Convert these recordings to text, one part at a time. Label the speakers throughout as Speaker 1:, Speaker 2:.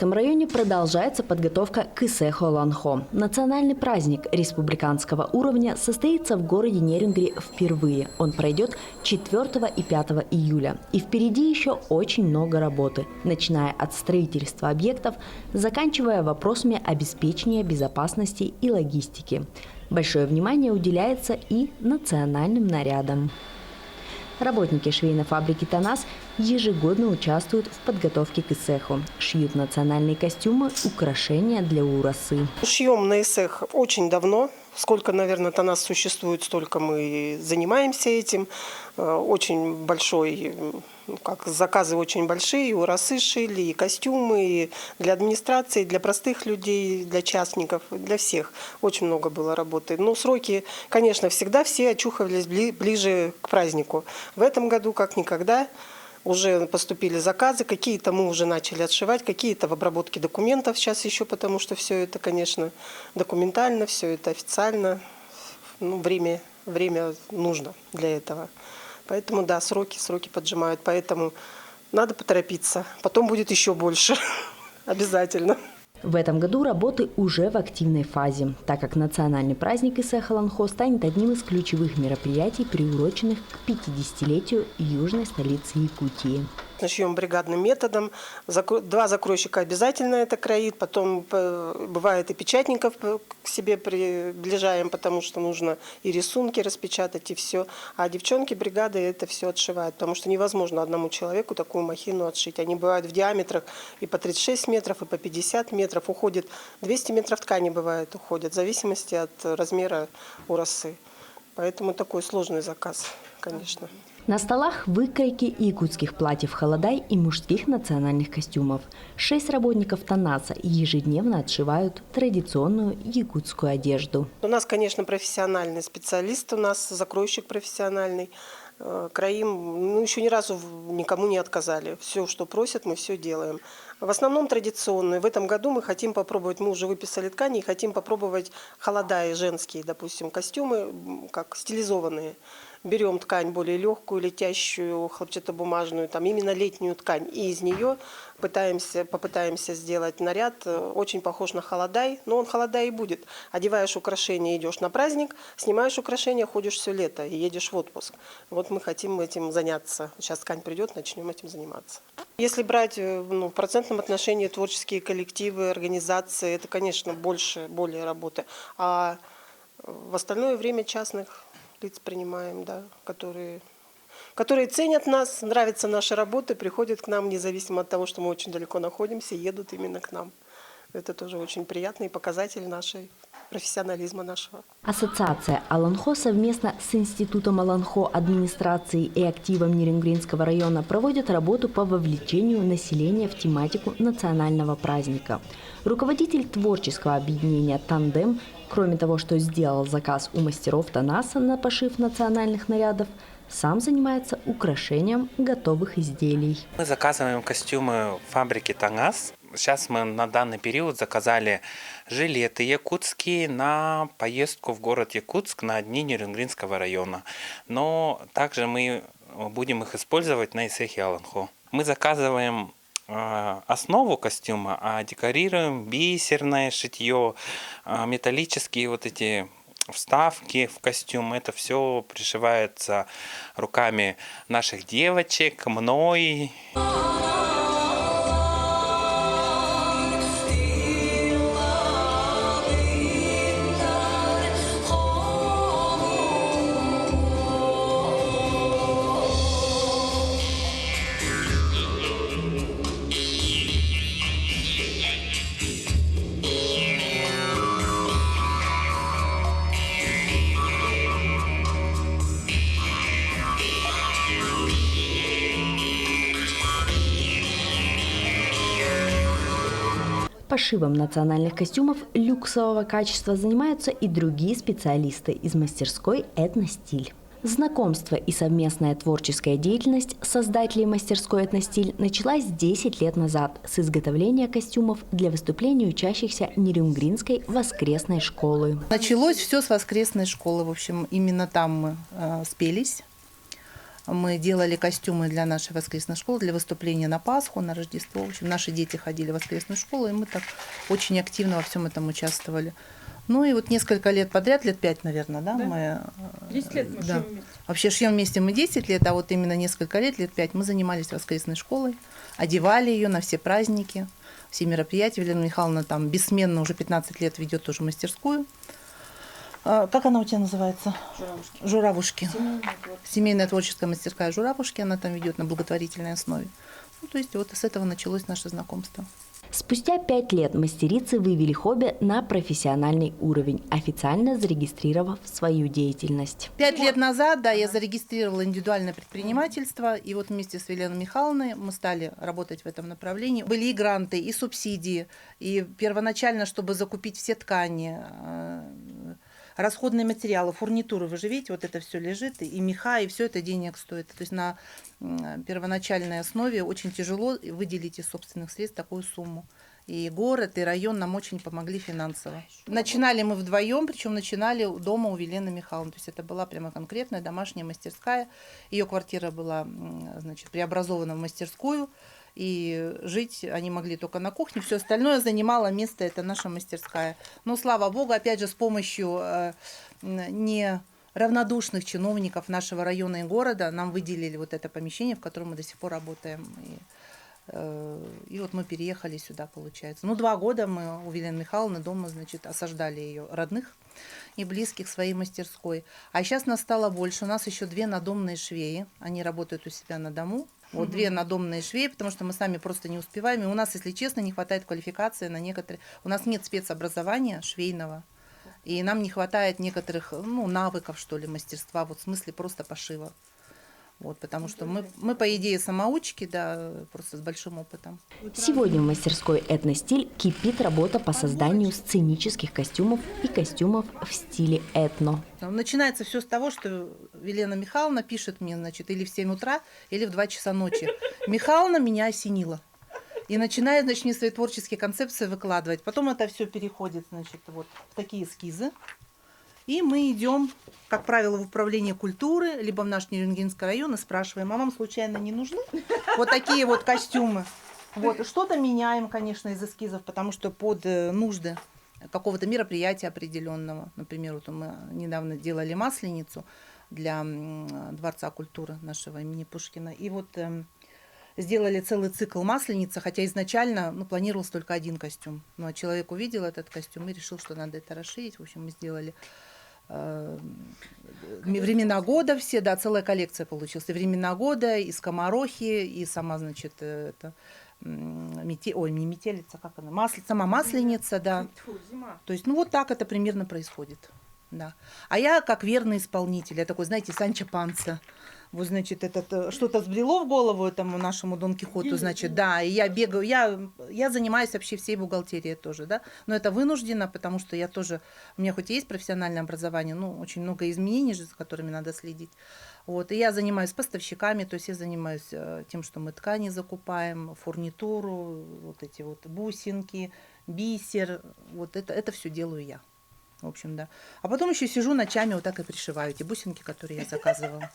Speaker 1: Нерюнгринском районе продолжается подготовка к Исехо Аланхо. Национальный праздник республиканского уровня состоится в городе Нерюнгри впервые. Он пройдет 4 и 5 июля. И впереди еще очень много работы, начиная от строительства объектов, заканчивая вопросами обеспечения безопасности и логистики. Большое внимание уделяется и национальным нарядам. Работники швейной фабрики «Танас» ежегодно участвуют в подготовке к Исеху. Шьют национальные костюмы, украшения для урасы.
Speaker 2: Шьем на Исех очень давно. Сколько, наверное, «Танас» существует, столько мы занимаемся этим. Очень большой, заказы очень большие, и урасы шили, и костюмы, и для администрации, и для простых людей, для частников, для всех. Очень много было работы. Но сроки, конечно, всегда все очухивались ближе к празднику. В этом году, как никогда, уже поступили заказы, какие-то мы уже начали отшивать, какие-то в обработке документов сейчас еще, потому что все это, конечно, документально, все это официально. Время нужно для этого. Поэтому, да, сроки поджимают, поэтому надо поторопиться. Потом будет еще больше, обязательно.
Speaker 1: В этом году работы уже в активной фазе, так как национальный праздник Исехо Аланхо станет одним из ключевых мероприятий, приуроченных к 50-летию южной столицы Якутии.
Speaker 2: Шьем бригадным методом. 2 закройщика обязательно это кроит. Потом бывает и печатников к себе приближаем, потому что нужно и рисунки распечатать, и все. А девчонки бригады это все отшивают, потому что невозможно одному человеку такую махину отшить. Они бывают в диаметрах и по 36 метров, и по 50 метров. Уходит 200 метров ткани бывает, уходят, в зависимости от размера урасы. Поэтому такой сложный заказ, конечно.
Speaker 1: На столах выкройки якутских платьев холодай и мужских национальных костюмов. 6 работников «Танаса» ежедневно отшивают традиционную якутскую одежду.
Speaker 2: У нас, конечно, профессиональный специалист, у нас закройщик профессиональный. Кроим, еще ни разу никому не отказали. Все, что просят, мы все делаем. В основном традиционные. В этом году мы хотим попробовать, мы уже выписали ткани, и хотим попробовать холодай женские, допустим, костюмы, как стилизованные. Берем ткань более легкую, летящую, хлопчатобумажную, именно летнюю ткань, и из нее попытаемся сделать наряд, очень похож на холодай, но он холодай и будет. Одеваешь украшения, идешь на праздник, снимаешь украшения, ходишь все лето и едешь в отпуск. Вот мы хотим этим заняться. Сейчас ткань придет, начнем этим заниматься. Если брать в процентном отношении творческие коллективы, организации, это, конечно, более работы. А в остальное время частных лиц принимаем, да, которые ценят нас, нравятся наши работы, приходят к нам, независимо от того, что мы очень далеко находимся, едут именно к нам. Это тоже очень приятный показатель нашей профессионализма нашего.
Speaker 1: Ассоциация Аланхо совместно с Институтом Аланхо администрации и активом Нерюнгринского района проводит работу по вовлечению населения в тематику национального праздника. Руководитель творческого объединения «Тандем», кроме того, что сделал заказ у мастеров «Танаса» на пошив национальных нарядов, сам занимается украшением готовых изделий.
Speaker 3: Мы заказываем костюмы фабрики «Танас». Сейчас мы на данный период заказали жилеты якутские на поездку в город Якутск на дни Нерюнгринского района. Но также мы будем их использовать на Исехе Аланхо. Мы заказываем основу костюма, а декорируем бисерное шитье, металлические эти вставки в костюм. Это все пришивается руками наших девочек, мной.
Speaker 1: Пошивом национальных костюмов люксового качества занимаются и другие специалисты из мастерской «Этностиль». Знакомство и совместная творческая деятельность создателей мастерской «Этностиль» началась 10 лет назад с изготовления костюмов для выступлений учащихся Нерюнгринской воскресной школы.
Speaker 4: Началось все с воскресной школы. В общем, именно там мы спелись. Мы делали костюмы для нашей воскресной школы, для выступления на Пасху, на Рождество. В общем, наши дети ходили в воскресную школу, и мы так очень активно во всем этом участвовали. Ну и вот несколько лет подряд, лет 5, наверное, да? Мы
Speaker 5: 10 лет мы
Speaker 4: да.
Speaker 5: шьем вместе.
Speaker 4: Вообще шьем вместе мы 10 лет, а вот именно несколько лет 5, мы занимались воскресной школой, одевали ее на все праздники, все мероприятия. Елена Михайловна там бессменно уже 15 лет ведет тоже мастерскую. Как она у тебя называется?
Speaker 5: Журавушки.
Speaker 4: Журавушки.
Speaker 5: Семейная творческая.
Speaker 4: Семейная творческая мастерская Журавушки, она там ведет на благотворительной основе. Ну, то есть вот с этого началось наше знакомство.
Speaker 1: Спустя 5 лет мастерицы вывели хобби на профессиональный уровень, официально зарегистрировав свою деятельность.
Speaker 4: 5 лет назад, да, я зарегистрировала индивидуальное предпринимательство, и вот вместе с Еленой Михайловной мы стали работать в этом направлении. Были и гранты, и субсидии, и первоначально, чтобы закупить все ткани, расходные материалы, фурнитуры, вы же видите, вот это все лежит, и меха, и все это денег стоит. То есть на первоначальной основе очень тяжело выделить из собственных средств такую сумму. И город, и район нам очень помогли финансово. Начинали мы вдвоем, причем начинали дома у Елены Михайловны. То есть это была прямо конкретная домашняя мастерская. Ее квартира была, значит, преобразована в мастерскую. И жить они могли только на кухне. Все остальное занимало место, это наша мастерская. Но, слава богу, опять же, с помощью неравнодушных чиновников нашего района и города нам выделили вот это помещение, в котором мы до сих пор работаем. И вот мы переехали сюда, получается. 2 года мы у Елены Михайловны дома, значит, осаждали ее родных и близких своей мастерской. А сейчас нас стало больше. У нас еще 2 надомные швеи. Они работают у себя на дому. Вот 2 надомные швеи, потому что мы сами просто не успеваем. И у нас, если честно, не хватает квалификации на некоторые... У нас нет спецобразования швейного. И нам не хватает некоторых, навыков, что ли, мастерства. Вот в смысле просто пошива. Вот, потому что мы, по идее, самоучки, да, просто с большим опытом.
Speaker 1: Сегодня в мастерской «Этностиль» кипит работа по созданию сценических костюмов и костюмов в стиле этно.
Speaker 4: Начинается все с того, что Елена Михайловна пишет мне, значит, или в 7 утра, или в 2 часа ночи. Михайловна меня осенила. И начинает, значит, мне свои творческие концепции выкладывать. Потом это все переходит, значит, вот в такие эскизы. И мы идем, как правило, в управление культуры, либо в наш Нерюнгринский район и спрашиваем, а вам случайно не нужны вот такие вот костюмы? Вот, что-то меняем, конечно, из эскизов, потому что под нужды какого-то мероприятия определенного, например, вот мы недавно делали масленицу для Дворца культуры нашего имени Пушкина, и вот сделали целый цикл масленицы, хотя изначально планировался только 1 костюм. Но человек увидел этот костюм и решил, что надо это расширить. В общем, мы сделали времена года все, да, целая коллекция получилась. И времена года, и скоморохи, и сама, значит, не метелица, как она, сама масленица, да.
Speaker 5: Зима.
Speaker 4: То есть, вот так это примерно происходит. Да. А я как верный исполнитель, я такой, знаете, Санчо Панса. Вот, значит, что-то сбрело в голову этому нашему Дон Кихоту, значит, да, и я бегаю, я занимаюсь вообще всей бухгалтерией тоже, да, но это вынужденно, потому что я тоже, у меня хоть и есть профессиональное образование, но очень много изменений, за которыми надо следить, вот, и я занимаюсь поставщиками, то есть я занимаюсь тем, что мы ткани закупаем, фурнитуру, вот эти вот бусинки, бисер, вот это все делаю я, в общем, да. А потом еще сижу ночами, вот так и пришиваю эти бусинки, которые я заказывала.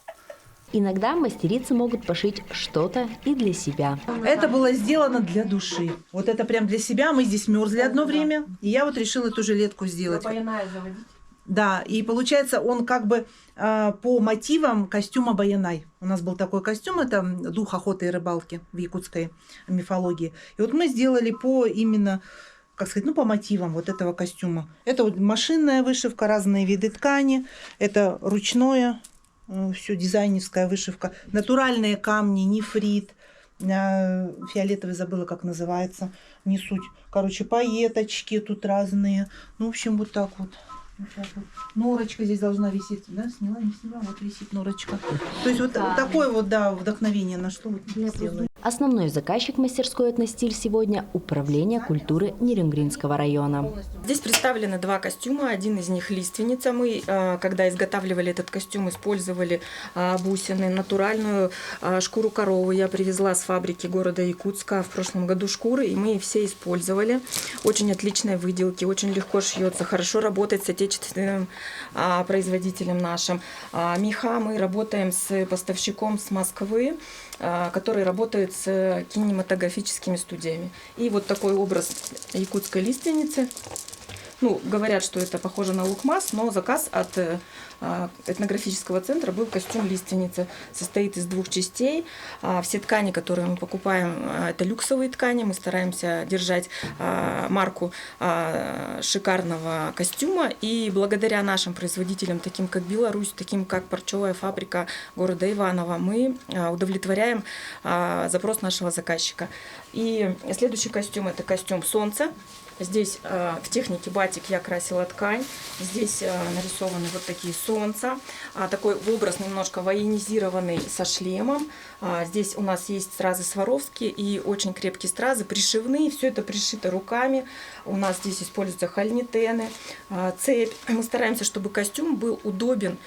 Speaker 1: Иногда мастерицы могут пошить что-то и для себя.
Speaker 4: Это было сделано для души. Вот это прям для себя. Мы здесь мерзли одно время, и я вот решила эту жилетку сделать.
Speaker 5: Заводить.
Speaker 4: Да, и получается он как бы по мотивам костюма Баянай. У нас был такой костюм, это дух охоты и рыбалки в якутской мифологии. И вот мы сделали именно, как сказать, по мотивам вот этого костюма. Это вот машинная вышивка, разные виды ткани, это ручное, все дизайнерская вышивка, натуральные камни, нефрит, фиолетовый, забыла, как называется, не суть. Короче, пайеточки тут разные. В общем, вот так вот. Норочка здесь должна висеть. Да, сняла, не сняла, вот висит норочка. То есть вот такое вот, да, вдохновение нашло. Вот,
Speaker 1: Основной заказчик мастерской «Этностиль» сегодня – Управление культуры Нерюнгринского района.
Speaker 5: Здесь представлены два костюма. Один из них лиственница. Мы, когда изготавливали этот костюм, использовали бусины, натуральную шкуру коровы. Я привезла с фабрики города Якутска в прошлом году шкуры, и мы все использовали. Очень отличные выделки, очень легко шьется, хорошо работает с отечественным производителем нашим. Меха мы работаем с поставщиком с Москвы, который работает с кинематографическими студиями. И вот такой образ якутской лиственницы. Ну, говорят, что это похоже на лукмас, но заказ от этнографического центра был костюм лиственницы. Состоит из двух частей. Все ткани, которые мы покупаем, это люксовые ткани. Мы стараемся держать марку шикарного костюма. И благодаря нашим производителям, таким как Беларусь, таким как парчевая фабрика города Иваново, мы удовлетворяем запрос нашего заказчика. И следующий костюм – это костюм солнца. Здесь в технике батик я красила ткань. Здесь нарисованы вот такие солнца. Такой образ немножко военизированный со шлемом. Здесь у нас есть стразы сваровские и очень крепкие стразы, пришивные. Все это пришито руками. У нас здесь используются хальнитены, цепь. Мы стараемся, чтобы костюм был удобен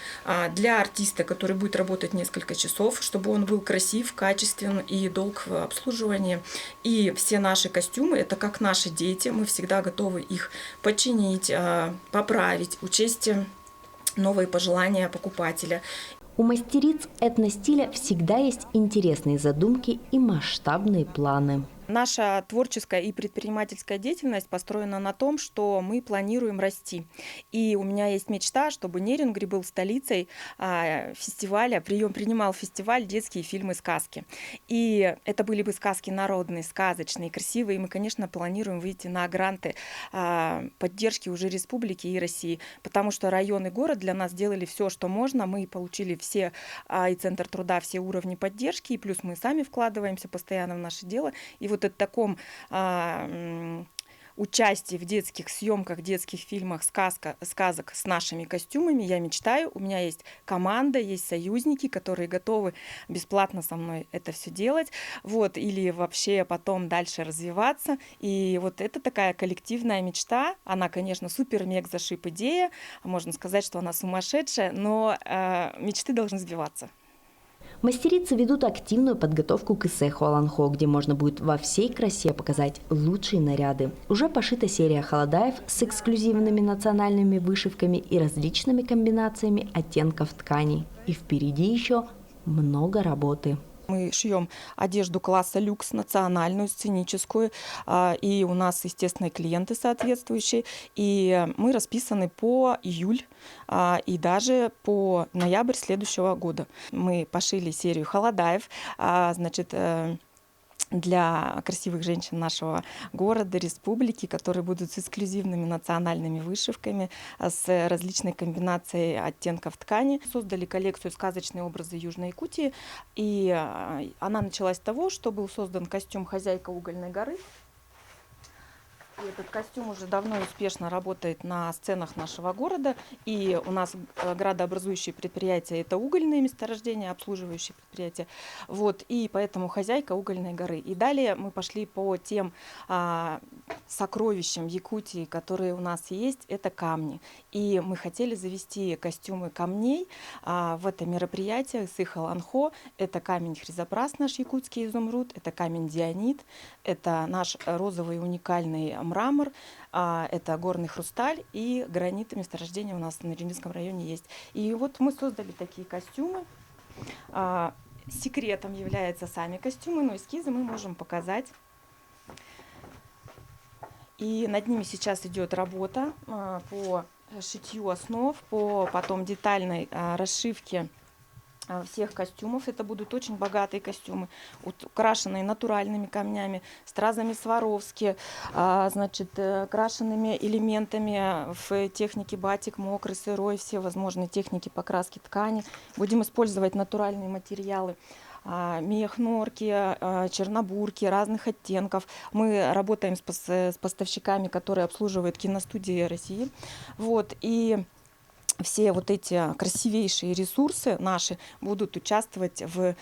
Speaker 5: для артиста, который будет работать несколько часов, чтобы он был красив, качествен и долг в обслуживании. И все наши костюмы – это как наши дети. Мы всегда готовы их починить, поправить, учесть новые пожелания покупателя.
Speaker 1: У мастериц этностиля всегда есть интересные задумки и масштабные планы.
Speaker 5: Наша творческая и предпринимательская деятельность построена на том, что мы планируем расти. И у меня есть мечта, чтобы Нерюнгри был столицей фестиваля, принимал фестиваль «Детские фильмы сказки». И это были бы сказки народные, сказочные, красивые. И мы, конечно, планируем выйти на гранты поддержки уже республики и России, потому что район и город для нас сделали все, что можно. Мы получили все, и Центр труда, все уровни поддержки, и плюс мы сами вкладываемся постоянно в наше дело. И вот о таком участии в детских съемках, детских фильмах, сказок с нашими костюмами я мечтаю. У меня есть команда, есть союзники, которые готовы бесплатно со мной это все делать, вот, или вообще потом дальше развиваться. И вот это такая коллективная мечта. Она, конечно, супер-мег-зашиб идея. Можно сказать, что она сумасшедшая, но мечты должны сбиваться.
Speaker 1: Мастерицы ведут активную подготовку к Исеху Аланхо, где можно будет во всей красе показать лучшие наряды. Уже пошита серия холодаев с эксклюзивными национальными вышивками и различными комбинациями оттенков тканей. И впереди еще много работы.
Speaker 5: Мы шьем одежду класса люкс, национальную, сценическую, и у нас, естественно, клиенты соответствующие. И мы расписаны по июль и даже по ноябрь следующего года. Мы пошили серию холодаев, значит, для красивых женщин нашего города, республики, которые будут с эксклюзивными национальными вышивками, с различной комбинацией оттенков ткани. Создали коллекцию «Сказочные образы Южной Якутии», и она началась с того, что был создан костюм «Хозяйка угольной горы». И этот костюм уже давно успешно работает на сценах нашего города. И у нас градообразующие предприятия – это угольные месторождения, обслуживающие предприятия. Вот, и поэтому «Хозяйка угольной горы». И далее мы пошли по тем сокровищам Якутии, которые у нас есть, это камни. И мы хотели завести костюмы камней в это мероприятие Исех Аланхо. Это камень хризопрас, наш якутский изумруд, это камень дионит, это наш розовый уникальный мрамор, это горный хрусталь и гранит месторождения у нас на Нерюнгринском районе есть. И вот мы создали такие костюмы. Секретом являются сами костюмы, но эскизы мы можем показать. И над ними сейчас идет работа по шитью основ, по потом детальной расшивке всех костюмов. Это будут очень богатые костюмы, украшенные натуральными камнями, стразами Сваровски, значит, крашенными элементами в технике батик, мокрый, сырой, все возможные техники покраски ткани. Будем использовать натуральные материалы. Мех, норки, чернобурки разных оттенков. Мы работаем с поставщиками, которые обслуживают киностудии России. Вот, и все вот эти красивейшие ресурсы наши будут участвовать в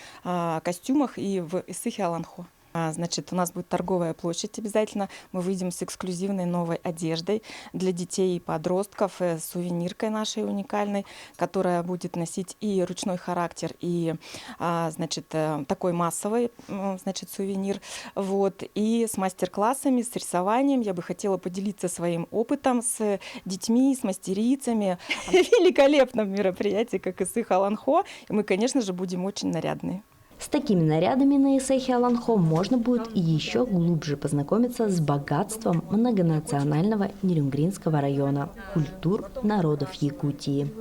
Speaker 5: костюмах и в Исыхе Аланхо. Значит, у нас будет торговая площадь обязательно. Мы выйдем с эксклюзивной новой одеждой для детей и подростков, с сувениркой нашей уникальной, которая будет носить и ручной характер, и, значит, такой массовый, значит, сувенир. Вот. И с мастер-классами, с рисованием. Я бы хотела поделиться своим опытом с детьми, с мастерицами. Великолепном мероприятии, как Исых Аланхо. И мы, конечно же, будем очень нарядные.
Speaker 1: С такими нарядами на Исыхе Аланхо можно будет еще глубже познакомиться с богатством многонационального Нерюнгринского района, культур народов Якутии.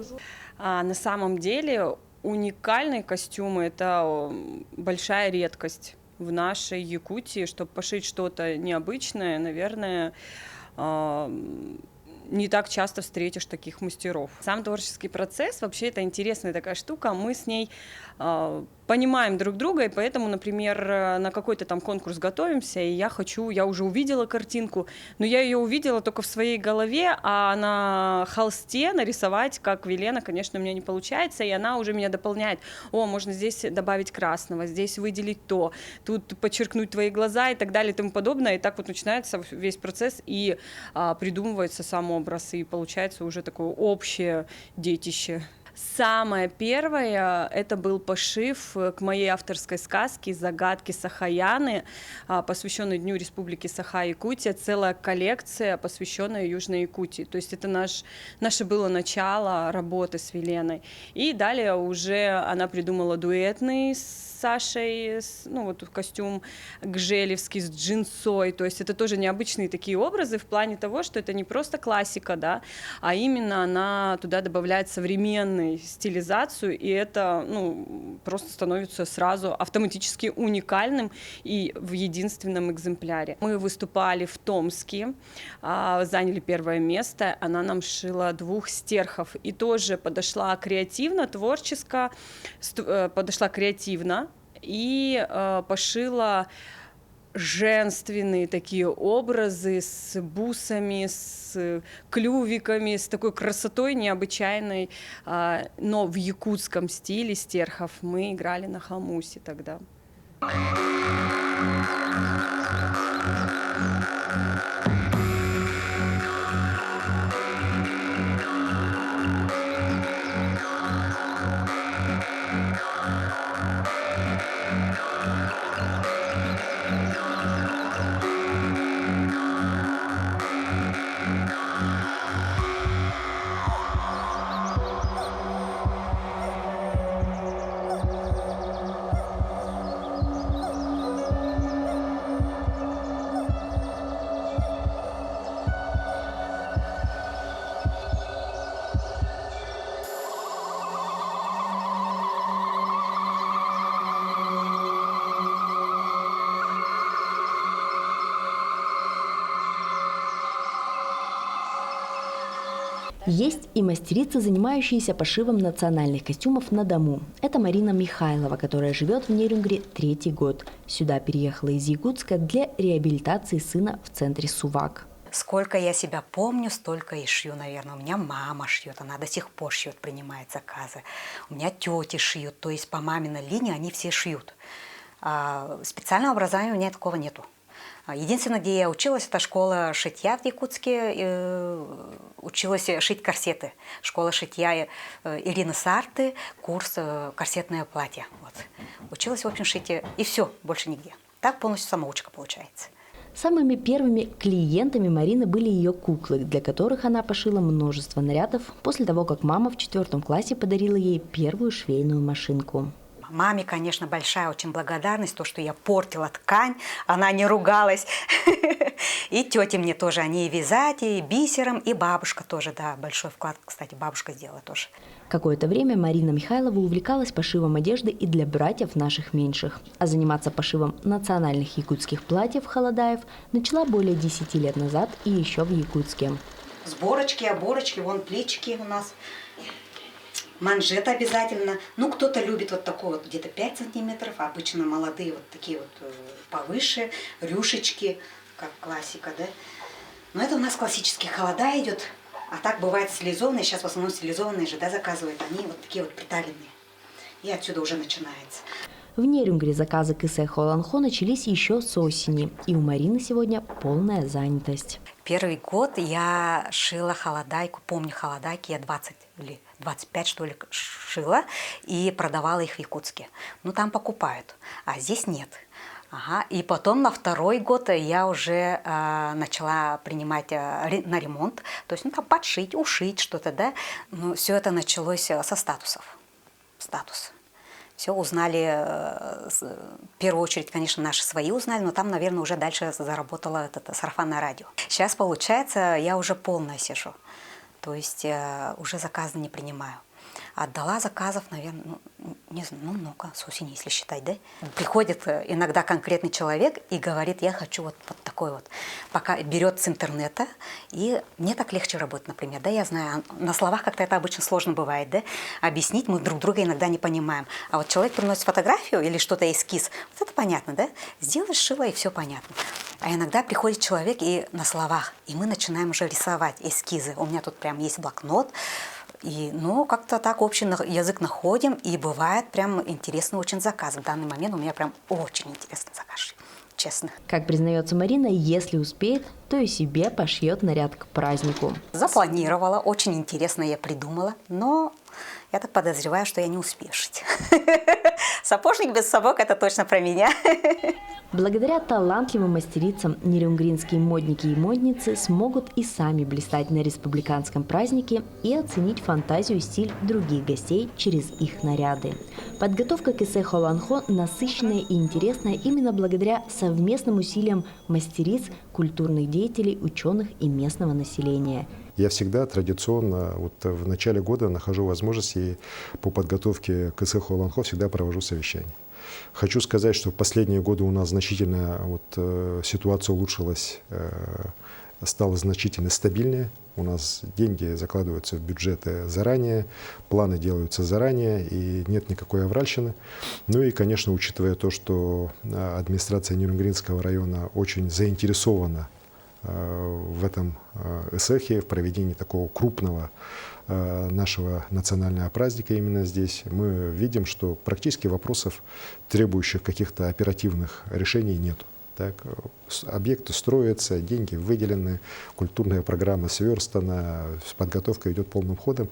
Speaker 6: На самом деле уникальные костюмы – это большая редкость в нашей Якутии. Чтобы пошить что-то необычное, наверное, не так часто встретишь таких мастеров. Сам творческий процесс, вообще, это интересная такая штука. Мы с ней понимаем друг друга, и поэтому, например, на какой-то там конкурс готовимся, и я уже увидела картинку, но я ее увидела только в своей голове, а на холсте нарисовать, как Велена, конечно, у меня не получается, и она уже меня дополняет. О, можно здесь добавить красного, здесь выделить то, тут подчеркнуть твои глаза и так далее и тому подобное, и так вот начинается весь процесс, и придумывается сам образ, и получается уже такое общее детище. Самое первое – это был пошив к моей авторской сказке «Загадки Сахаяны», посвященной Дню Республики Саха-Якутия, целая коллекция, посвященная Южной Якутии. То есть это наше было начало работы с Веленой. И далее уже она придумала дуэтный с Сашей, ну вот костюм гжелевский с джинсой, то есть это тоже необычные такие образы в плане того, что это не просто классика, да, а именно она туда добавляет современную стилизацию, и это, ну, просто становится сразу автоматически уникальным и в единственном экземпляре. Мы выступали в Томске, заняли первое место, она нам шила 2 стерхов, и тоже подошла креативно, творческо, подошла креативно, и пошила женственные такие образы с бусами, с клювиками, с такой красотой необычайной, но в якутском стиле стерхов. Мы играли на хамусе тогда.
Speaker 1: Есть и мастерицы, занимающиеся пошивом национальных костюмов на дому. Это Марина Михайлова, которая живет в Нерюнгри 3-й год. Сюда переехала из Якутска для реабилитации сына в центре Сувак.
Speaker 7: Сколько я себя помню, столько и шью, наверное. У меня мама шьет, она до сих пор шьет, принимает заказы. У меня тети шьют, то есть по маминой линии они все шьют. Специального образования у меня такого нету. Единственное, где я училась, это школа шитья в Якутске, училась шить корсеты. Школа шитья Ирины Сарты, курс корсетное платье. Вот. Училась, в общем, шить, и все, больше нигде. Так полностью самоучка получается.
Speaker 1: Самыми первыми клиентами Марины были ее куклы, для которых она пошила множество нарядов после того, как мама в 4 классе подарила ей первую швейную машинку.
Speaker 7: Маме, конечно, большая очень благодарность, то, что я портила ткань, она не ругалась. И тете мне тоже, они и вязать, и бисером, и бабушка тоже, да, большой вклад, кстати, бабушка сделала тоже.
Speaker 1: Какое-то время Марина Михайлова увлекалась пошивом одежды и для братьев наших меньших. А заниматься пошивом национальных якутских платьев холодаев начала более 10 лет назад и еще в Якутске.
Speaker 7: Сборочки, оборочки, вон плечики у нас. Манжет обязательно. Ну, кто-то любит вот такой вот, где-то 5 сантиметров, а обычно молодые вот такие вот повыше, рюшечки, как классика, да. Но это у нас классический холода идет. А так бывает стилизованные, сейчас в основном стилизованные же, да, заказывают, они вот такие вот приталенные. И отсюда уже начинается.
Speaker 1: В Нерюнгри заказы кысехо ланхо начались еще с осени, и у Марины сегодня полная занятость.
Speaker 7: Первый год я шила холодайку, помню холодайки, я 20 или 25, что ли, шила и продавала их в Якутске. Ну, там покупают, а здесь нет. Ага. И потом на второй год я уже начала принимать на ремонт, то есть, ну, там подшить, ушить что-то, да. Но все это началось со статусов. Статус. Все узнали, в первую очередь, конечно, наши свои узнали, но там, наверное, уже дальше заработало это сарафанное радио. Сейчас, получается, я уже полная сижу, то есть уже заказы не принимаю. Отдала заказов, наверное, не знаю, много, с осени, если считать, да? Приходит иногда конкретный человек и говорит, я хочу вот такой вот. Пока берет с интернета, и мне так легче работать, например, да, я знаю, на словах как-то это обычно сложно бывает, да? Объяснить мы друг друга иногда не понимаем. А вот человек приносит фотографию или что-то, эскиз, вот это понятно, да? Сделаешь, шила, и все понятно. А иногда приходит человек и на словах, и мы начинаем уже рисовать эскизы. У меня тут прям есть блокнот, и, ну, как-то так общий язык находим, и бывает прям интересный очень заказ. В данный момент у меня прям очень интересный заказ, честно.
Speaker 1: Как признается Марина, если успеет, то и себе пошьет наряд к празднику.
Speaker 7: Запланировала, очень интересно я придумала, но я так подозреваю, что я не успею шить. Сапожник без сапог – это точно про меня.
Speaker 1: Благодаря талантливым мастерицам нерюнгринские модники и модницы смогут и сами блистать на республиканском празднике и оценить фантазию и стиль других гостей через их наряды. Подготовка к кысехо ланхо насыщенная и интересная именно благодаря совместным усилиям мастериц, культурных деятелей, ученых и местного населения.
Speaker 8: Я всегда традиционно вот в начале года нахожу возможности по подготовке к кысехо ланхо, всегда провожу совещания. Хочу сказать, что в последние годы у нас значительно ситуация улучшилась, стала значительно стабильнее. У нас деньги закладываются в бюджеты заранее, планы делаются заранее, и нет никакой авральщины. Ну и, конечно, учитывая то, что администрация Нерюнгринского района очень заинтересована в этом эсэхе, в проведении такого крупного нашего национального праздника именно здесь, мы видим, что практически вопросов, требующих каких-то оперативных решений, нет. Так, объекты строятся, деньги выделены, культурная программа сверстана, подготовка идет полным ходом.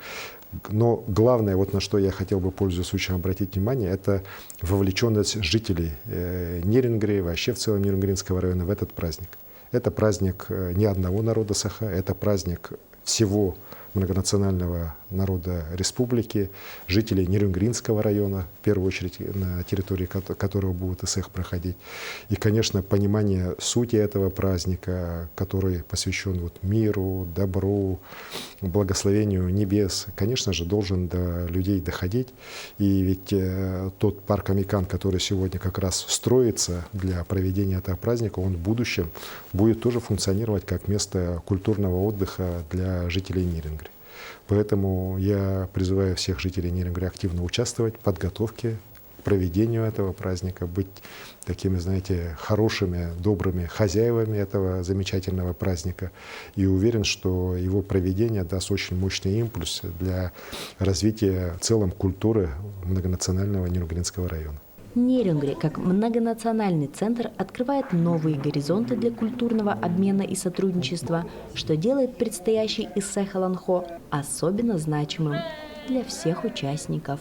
Speaker 8: Но главное, вот на что я хотел бы, пользуясь случаем, обратить внимание, это вовлеченность жителей Нерюнгри, вообще в целом Нерюнгринского района в этот праздник. Это праздник не одного народа Саха, это праздник всего многонационального народа республики, жителей Нерюнгринского района, в первую очередь на территории которого будет эсэх проходить. И, конечно, понимание сути этого праздника, который посвящен миру, добру, благословению небес, конечно же, должен до людей доходить. И ведь тот парк Амикан, который сегодня как раз строится для проведения этого праздника, он в будущем будет тоже функционировать как место культурного отдыха для жителей Нерюнгри. Поэтому я призываю всех жителей Нерюнгри активно участвовать в подготовке к проведению этого праздника, быть такими, знаете, хорошими, добрыми хозяевами этого замечательного праздника. И уверен, что его проведение даст очень мощный импульс для развития в целом культуры многонационального Нерюнгринского района.
Speaker 1: Нерюнгри, как многонациональный центр, открывает новые горизонты для культурного обмена и сотрудничества, что делает предстоящий кысехо ланхо особенно значимым для всех участников.